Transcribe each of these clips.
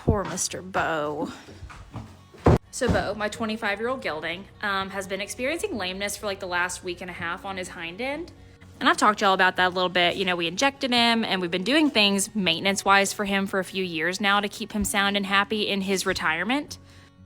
Poor Mr. Bo. So Bo, my 25-year-old gelding, has been experiencing lameness for like the last week and a half on his hind end. And I've talked to y'all about that a little bit. You know, we injected him and we've been doing things maintenance-wise for him for a few years now to keep him sound and happy in his retirement.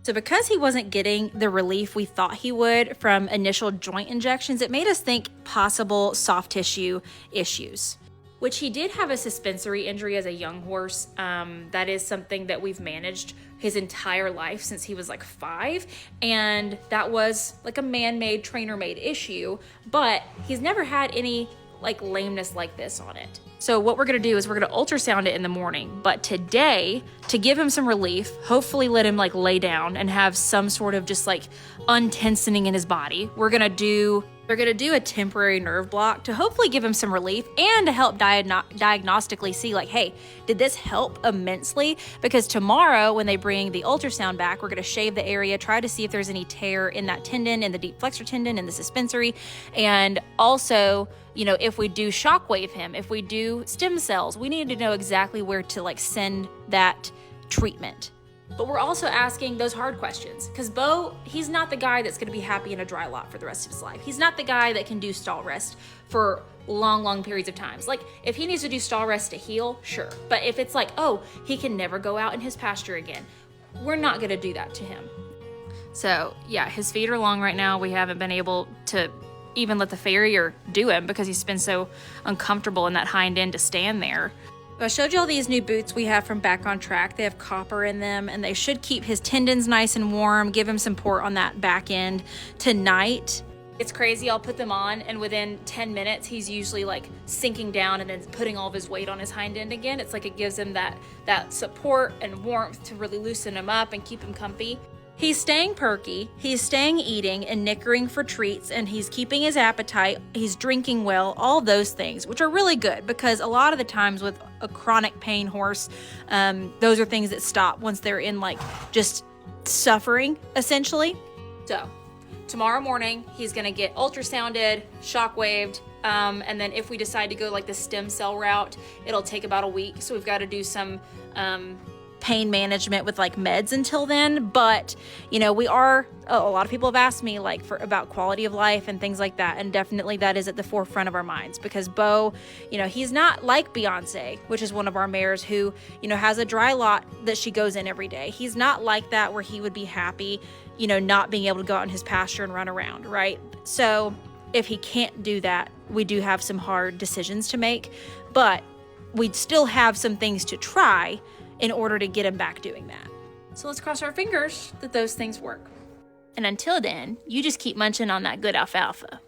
So because he wasn't getting the relief we thought he would from initial joint injections, it made us think possible soft tissue issues. Which he did have a suspensory injury as a young horse. That is something that we've managed his entire life since he was like 5. And that was like a man-made, trainer-made issue, but he's never had any like lameness like this on it. So what we're gonna do is we're gonna ultrasound it in the morning, but today, to give him some relief, hopefully let him like lay down and have some sort of just like untensioning in his body, we're gonna do a temporary nerve block to hopefully give him some relief and to help diagnostically see like, hey, did this help immensely? Because tomorrow when they bring the ultrasound back, we're gonna shave the area, try to see if there's any tear in that tendon, in the deep flexor tendon, in the suspensory. And also, you know, if we do shockwave him, if we do stem cells, we need to know exactly where to like send that treatment. But we're also asking those hard questions because Bo, he's not the guy that's going to be happy in a dry lot for the rest of his life. He's not the guy that can do stall rest for long periods of times. Like if he needs to do stall rest to heal, sure. But if it's like, oh, he can never go out in his pasture again, we're not going to do that to him. So yeah, his feet are long right now. We haven't been able to even let the farrier do him because he's been so uncomfortable in that hind end to stand there. I showed you all these new boots we have from Back on Track. They have copper in them and they should keep his tendons nice and warm, give him support on that back end. Tonight, it's crazy, I'll put them on and within 10 minutes, he's usually like sinking down and then putting all of his weight on his hind end again. It's like it gives him that support and warmth to really loosen him up and keep him comfy. He's staying perky, he's staying eating and nickering for treats, and he's keeping his appetite, he's drinking well, all those things, which are really good because a lot of the times with a chronic pain horse, those are things that stop once they're in like just suffering, essentially. So tomorrow morning, he's gonna get ultrasounded, shockwaved, and then if we decide to go like the stem cell route, it'll take about a week. So we've got to do some pain management with like meds until then. But you know, a lot of people have asked me like about quality of life and things like that, and definitely that is at the forefront of our minds because Bo, you know, he's not like Beyonce, which is one of our mares who, you know, has a dry lot that she goes in every day. He's not like that where he would be happy, you know, not being able to go out in his pasture and run around, right? So if he can't do that, we do have some hard decisions to make, but we'd still have some things to try in order to get him back doing that. So let's cross our fingers that those things work. And until then, you just keep munching on that good alfalfa.